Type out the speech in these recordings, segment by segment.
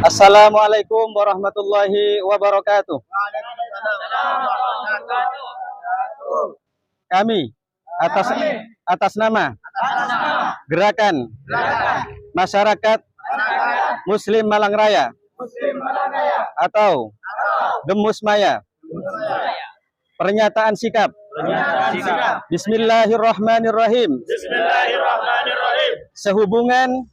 Assalamualaikum warahmatullahi wabarakatuh. Kami atas nama Gerakan Masyarakat Muslim Malang Raya atau Gemus Maya. Pernyataan sikap. Bismillahirrahmanirrahim. Sehubungan.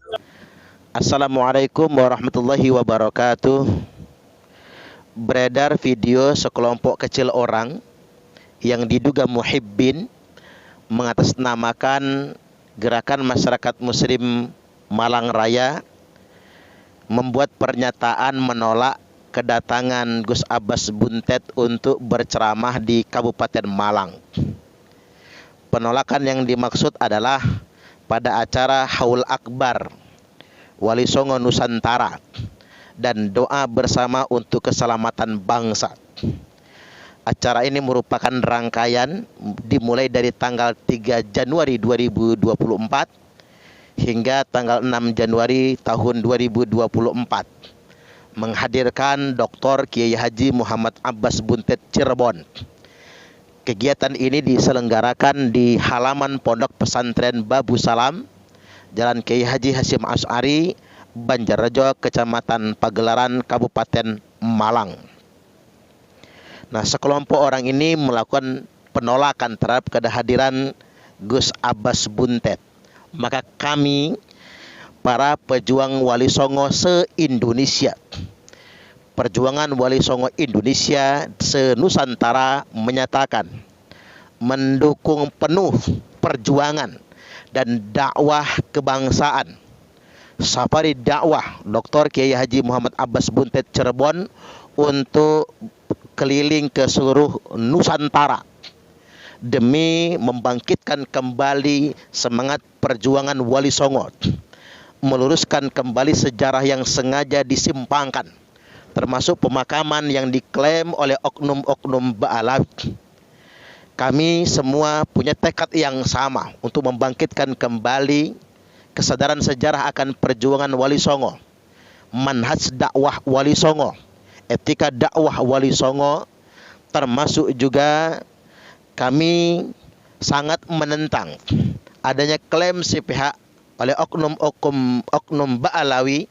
Assalamualaikum warahmatullahi wabarakatuh. Beredar video sekelompok kecil orang yang diduga muhibbin mengatasnamakan Gerakan Masyarakat Muslim Malang Raya membuat pernyataan menolak kedatangan Gus Abbas Buntet untuk berceramah di Kabupaten Malang. Penolakan yang dimaksud adalah pada acara Haul Akbar Wali Songo Nusantara dan doa bersama untuk keselamatan bangsa. Acara ini merupakan rangkaian dimulai dari tanggal 3 Januari 2024 hingga tanggal 6 Januari tahun 2024. Menghadirkan Dr. Kiai Haji Muhammad Abbas Buntet Cirebon. Kegiatan ini diselenggarakan di halaman Pondok Pesantren Babu Salam, Jalan Kiai Haji Hasyim Asy'ari, Banjarrejo, Kecamatan Pagelaran, Kabupaten Malang. Nah, sekelompok orang ini melakukan penolakan terhadap kehadiran Gus Abbas Buntet. Maka kami, para pejuang Wali Songo se-Indonesia, Perjuangan Wali Songo Indonesia se-Nusantara menyatakan mendukung penuh perjuangan dan dakwah kebangsaan Safari dakwah Dr. Kiai Haji Muhammad Abbas Buntet Cirebon untuk keliling ke seluruh Nusantara demi membangkitkan kembali semangat perjuangan Wali Songo, meluruskan kembali sejarah yang sengaja disimpangkan, termasuk pemakaman yang diklaim oleh oknum-oknum Ba'alawi. Kami semua punya tekad yang sama untuk membangkitkan kembali kesadaran sejarah akan perjuangan Wali Songo, manhaj dakwah Wali Songo, etika dakwah Wali Songo, termasuk juga kami sangat menentang adanya klaim sepihak oleh oknum Ba'alawi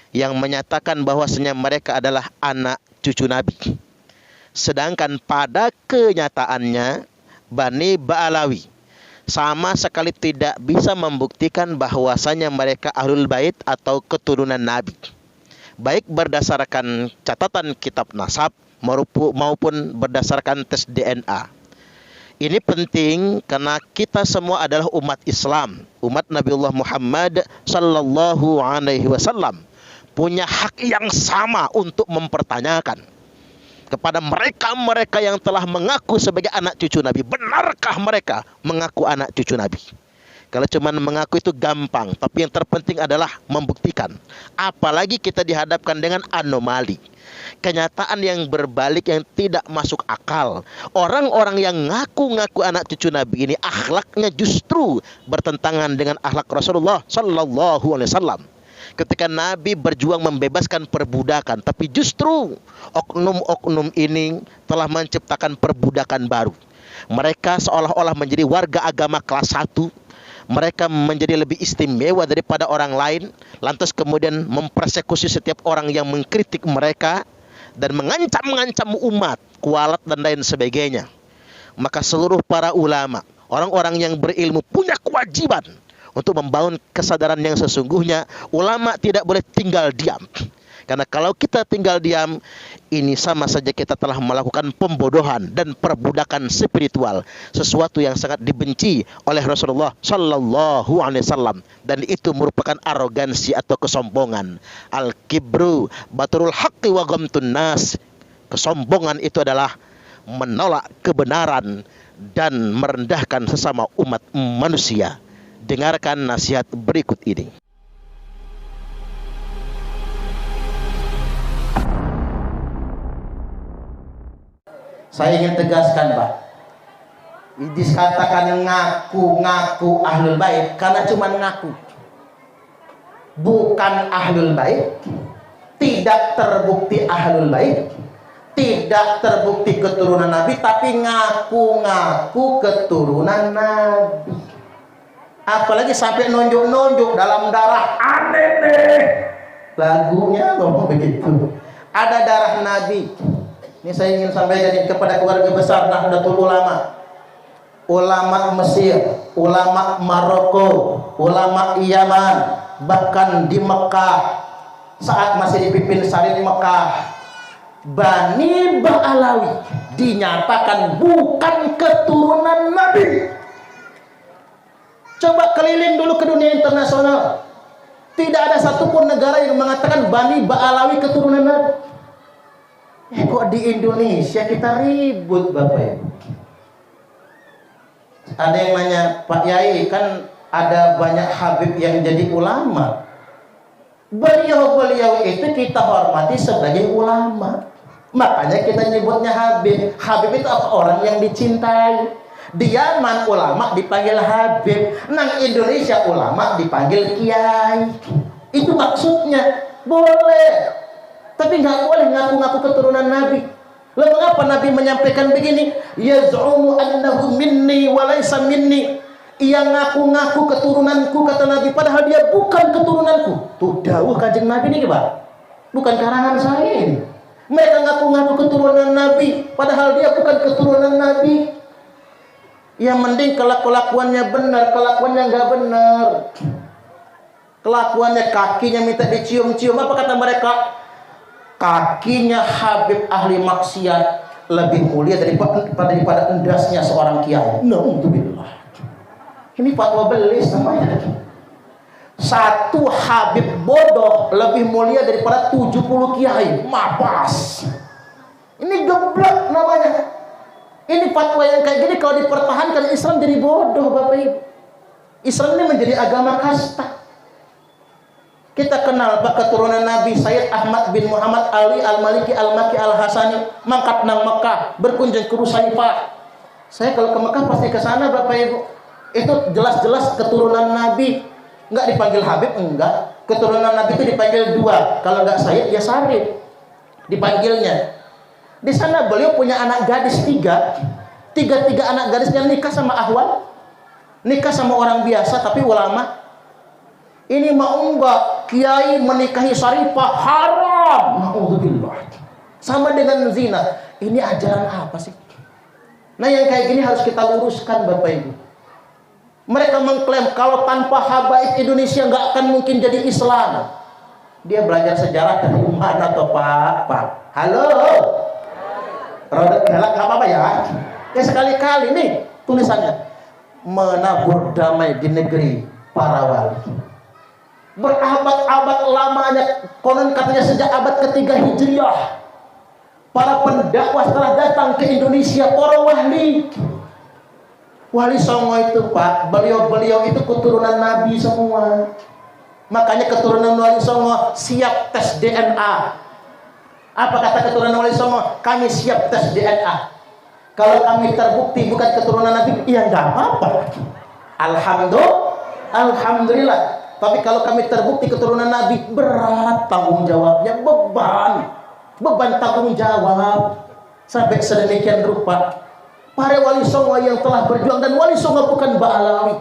yang menyatakan bahwasanya mereka adalah anak cucu Nabi. Sedangkan pada kenyataannya Bani Ba'alawi sama sekali tidak bisa membuktikan bahwasanya mereka ahlul bait atau keturunan Nabi, baik berdasarkan catatan kitab nasab maupun berdasarkan tes DNA. Ini penting karena kita semua adalah umat Islam, umat Nabiullah Muhammad sallallahu alaihi wasallam, punya hak yang sama untuk mempertanyakan kepada mereka yang telah mengaku sebagai anak cucu Nabi. Benarkah mereka mengaku anak cucu Nabi? Kalau cuma mengaku itu gampang, tapi yang terpenting adalah membuktikan. Apalagi kita dihadapkan dengan anomali, kenyataan yang berbalik yang tidak masuk akal. Orang-orang yang ngaku-ngaku anak cucu Nabi ini akhlaknya justru bertentangan dengan akhlak Rasulullah sallallahu alaihi wasallam. Ketika Nabi berjuang membebaskan perbudakan, tapi justru oknum-oknum ini telah menciptakan perbudakan baru. Mereka seolah-olah menjadi warga agama kelas 1. Mereka menjadi lebih istimewa daripada orang lain, lantas kemudian mempersekusi setiap orang yang mengkritik mereka dan mengancam umat, kualat dan lain sebagainya. Maka seluruh para ulama, orang-orang yang berilmu punya kewajiban untuk membangun kesadaran yang sesungguhnya. Ulama tidak boleh tinggal diam. Karena kalau kita tinggal diam, ini sama saja kita telah melakukan pembodohan dan perbudakan spiritual, sesuatu yang sangat dibenci oleh Rasulullah sallallahu alaihi wasallam, dan itu merupakan arogansi atau kesombongan. Al-kibru baturul haqqi wa ghamtun nas. Kesombongan itu adalah menolak kebenaran dan merendahkan sesama umat manusia. Dengarkan nasihat berikut ini. Saya ingin tegaskan, Pak. Dikatakan ngaku-ngaku ahlul bait karena cuma ngaku. Bukan ahlul bait, tidak terbukti ahlul bait, tidak terbukti keturunan Nabi, tapi ngaku-ngaku keturunan Nabi. Apalagi sampai nunjuk-nunjuk dalam darah, aneh nih lagunya ngomong begitu, ada darah Nabi. Ini saya ingin sampaikan kepada keluarga besar Nahdlatul Ulama, ulama Mesir, ulama Maroko, ulama Yaman, bahkan di Mekah saat masih dipimpin Syarif Mekah, Bani Ba'alawi dinyatakan bukan keturunan Nabi. Coba keliling dulu ke dunia internasional, tidak ada satupun negara yang mengatakan Bani Ba'alawi keturunan Nabi. Kok di Indonesia kita ribut Bapak Ibu? Ada yang nanya, Pak Yai, kan ada banyak habib yang jadi ulama. Beliau-beliau itu kita hormati sebagai ulama, makanya kita nyebutnya habib. Habib itu apa? Orang yang dicintai. Di Yaman ulama dipanggil habib, nang Indonesia ulama dipanggil kiai. Itu maksudnya. Boleh, tapi nggak boleh ngaku-ngaku keturunan Nabi. Lalu mengapa Nabi menyampaikan begini? Yaz'umu annahu minni wa laysa minni. Ia ngaku-ngaku keturunanku, kata Nabi, padahal dia bukan keturunanku. Tuh dawuh Kanjeng Nabi ini, Pak. Bukan karangan saya ini. Mereka ngaku-ngaku keturunan Nabi, padahal dia bukan keturunan Nabi. Yang mending kelakuannya benar, kelakuannya nggak benar. Kelakuannya kakinya minta dicium-cium. Apa kata mereka? Kakinya Habib ahli maksiat lebih mulia daripada endasnya seorang kiai. Na'udzubillah. Ini fatwa belis namanya. Satu Habib bodoh lebih mulia daripada 70 kiai. Mapas. Ini geblek namanya. Ini fatwa yang kayak gini kalau dipertahankan Islam jadi bodoh Bapak Ibu. Islam ini menjadi agama kasta. Kita kenal Pak keturunan Nabi Sayyid Ahmad bin Muhammad Ali Al-Maliki Al-Maki Al-Hasani, mangkat nang Mekah, berkunjung ke Rusaifah. Saya kalau ke Mekah pasti ke sana Bapak Ibu. Itu jelas-jelas keturunan Nabi. Enggak dipanggil Habib, enggak. Keturunan Nabi itu dipanggil dua. Kalau enggak Sayyid, ya Syarif. Dipanggilnya. Di sana beliau punya anak gadis tiga anak gadisnya nikah sama ahwal, nikah sama orang biasa tapi ulama. Ini mau enggak kiai menikahi Syarifah haram. Alhamdulillah. Sama dengan zina. Ini ajaran apa sih? Nah yang kayak gini harus kita luruskan Bapak Ibu. Mereka mengklaim kalau tanpa habaib Indonesia nggak akan mungkin jadi Islam. Dia belajar sejarah dari mana toh Pak? Halo. Roda galak nggak apa-apa ya. Ya sekali-kali nih tulisannya, menabur damai di negeri para wali. Berabad-abad lamanya, konon katanya sejak abad ketiga Hijriah, para pendakwah telah datang ke Indonesia, para wali. Wali Songo itu Pak, beliau-beliau itu keturunan Nabi semua. Makanya keturunan Wali Songo siap tes DNA. Apa kata keturunan Wali Songo? Kami siap tes DNA. Kalau kami terbukti bukan keturunan Nabi, ya nggak apa-apa. Alhamdulillah. Tapi kalau kami terbukti keturunan Nabi, berat tanggung jawabnya, beban tanggung jawab. Sampai sedemikian rupa para Wali Songo yang telah berjuang, dan Wali Songo bukan Ba'alawi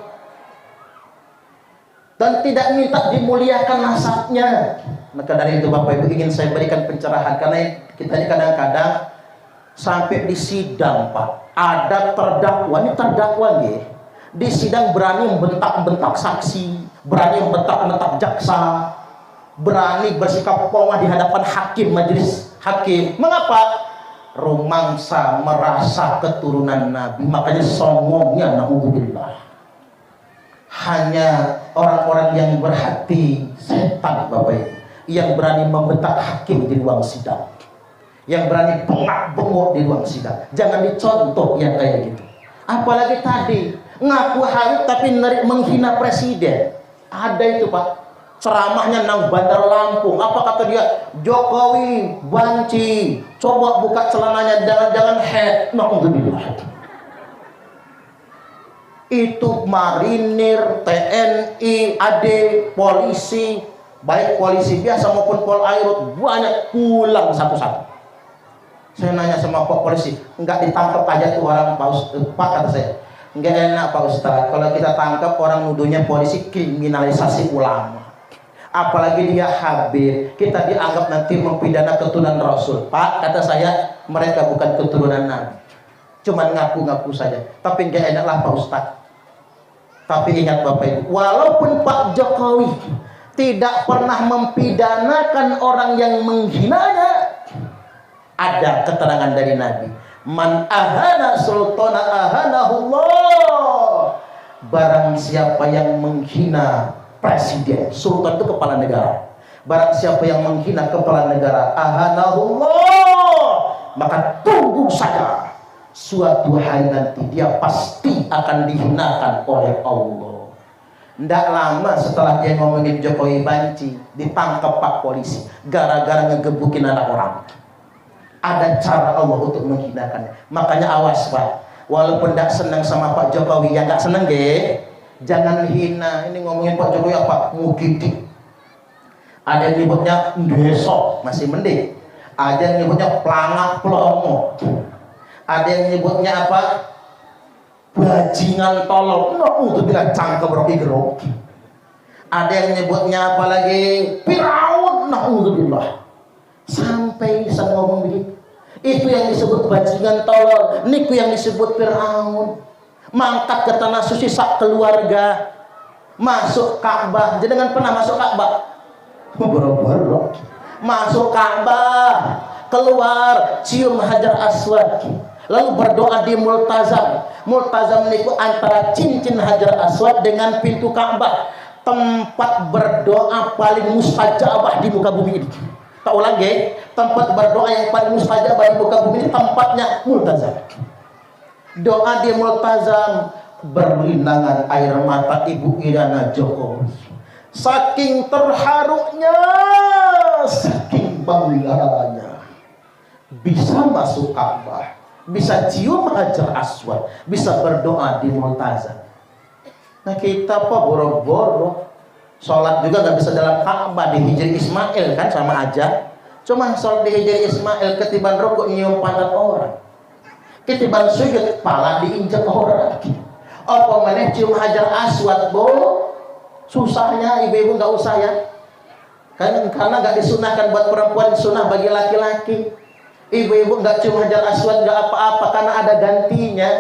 dan tidak minta dimuliakan nasabnya. Maka dari itu Bapak Ibu ingin saya berikan pencerahan, karena kita ini kadang-kadang sampai di sidang Pak, ada terdakwa, ini terdakwa nih, di sidang berani membentak-bentak saksi, berani membentak-bentak jaksa, berani bersikap pongah di hadapan hakim, majelis hakim. Mengapa? Rumangsa merasa keturunan Nabi, makanya songongnya naudzubillah. Hanya orang-orang yang berhati setan Bapak Ibu yang berani membentak hakim di ruang sidang, yang berani bengak-bengok di ruang sidang. Jangan dicontoh yang kayak gitu. Apalagi tadi ngaku Habib tapi menghina presiden. Ada itu Pak, ceramahnya nang Bandar Lampung. Apa kata dia? Jokowi banci, coba buka celananya, jangan-jangan head. Naudzubillah. Itu marinir, TNI, AD, polisi baik polisi biasa maupun Polairut, banyak pulang satu-satu. Saya nanya sama Pak polisi, enggak ditangkap aja tuh orang Pak, kata saya. Enggak enak Pak Ustadz, kalau kita tangkap orang nuduhnya polisi kriminalisasi ulama. Apalagi dia Habib, kita dianggap nanti mempidana keturunan Rasul. Pak, kata saya, mereka bukan keturunan Nabi, cuman ngaku-ngaku saja. Tapi enggak enaklah Pak Ustadz. Tapi ingat Bapak Ibu, walaupun Pak Jokowi tidak pernah mempidanakan orang yang menghinanya, ada keterangan dari Nabi, man ahana sultana ahanahullah. Barang siapa yang menghina presiden, sultan itu kepala negara, barang siapa yang menghina kepala negara, ahanahullah, maka tunggu saja suatu hari nanti dia pasti akan dihinakan oleh Allah. Nggak lama setelah dia ngomongin Jokowi banci, ditangkap Pak polisi gara-gara ngegebukin anak orang. Ada cara Allah untuk menghinakannya. Makanya awas Pak, walaupun nggak senang sama Pak Jokowi, ya nggak senang jangan hina. Ini ngomongin Pak Jokowi apa? Mukidi. Ada yang nyebutnya besok, masih mending. Ada yang nyebutnya pelangak pelomo. Ada yang nyebutnya apa? Bajingan tolol. Itu bilang cangkem roki gerok. Ada yang nyebutnya apa lagi? Firaun. Naudzubillah. Sampai bisa ngomong begitu. Itu yang disebut bajingan tolol. Niku yang disebut Firaun. Mangkat ke tanah suci sak keluarga. Masuk Ka'bah. Jangan pernah masuk Ka'bah. Boro-boro. Masuk Ka'bah. Keluar cium Hajar Aswad. Lalu berdoa di Multazam. Multazam itu antara cincin Hajar Aswad dengan pintu Ka'bah. Tempat berdoa paling mustajabah di muka bumi ini. Tak ulang tempat berdoa yang paling mustajabah di muka bumi ini tempatnya Multazam. Doa di Multazam, berlinangan air mata Ibu Iriana Jokowi. Saking terharunya, saking bangganya, bisa masuk Ka'bah, bisa cium Hajar Aswad, bisa berdoa di Multazam. Nah kita apa boro-boro sholat juga nggak bisa dalam Ka'bah, di Hijri Ismail kan sama aja. Cuma sholat di Hijri Ismail ketiban rukuk nyium pantat orang, ketiban sujud pala diinjak orang. Apa mana cium Hajar Aswad susahnya ibu-ibu nggak usah ya, karena nggak disunahkan buat perempuan, sunah bagi laki-laki. Ibu-ibu nggak cium Hajar Aswad nggak apa-apa karena ada gantinya.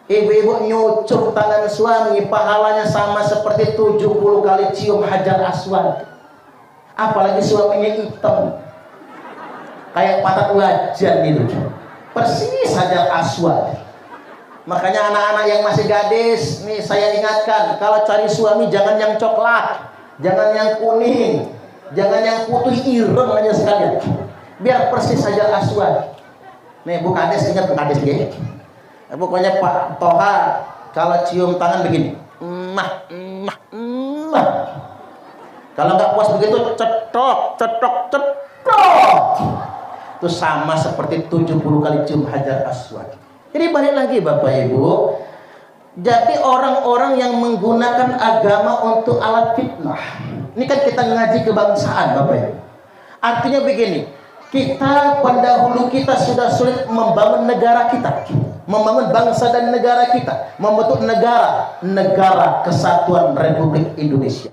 Ibu-ibu nyucuk tangan suami, pahalanya sama seperti 70 kali cium Hajar Aswad. Apalagi suaminya hitam kayak patat wajan gitu, persis Hajar Aswad. Makanya anak-anak yang masih gadis nih, saya ingatkan, kalau cari suami jangan yang coklat, jangan yang kuning, jangan yang putih, ireng aja sekalian, biar persis Hajar Aswad. Nih Bu Kades, ingat Bu Kades ya. Pokoknya Pak Toha kalau cium tangan begini, mah. Kalau nggak puas begitu, cetok. Itu sama seperti 70 kali cium Hajar Aswad. Jadi balik lagi Bapak Ibu, jadi orang-orang yang menggunakan agama untuk alat fitnah, ini kan kita ngaji kebangsaan Bapak Ibu. Artinya begini, kita pendahulu kita sudah sulit membangun negara kita, membangun bangsa dan negara kita, membentuk negara Kesatuan Republik Indonesia.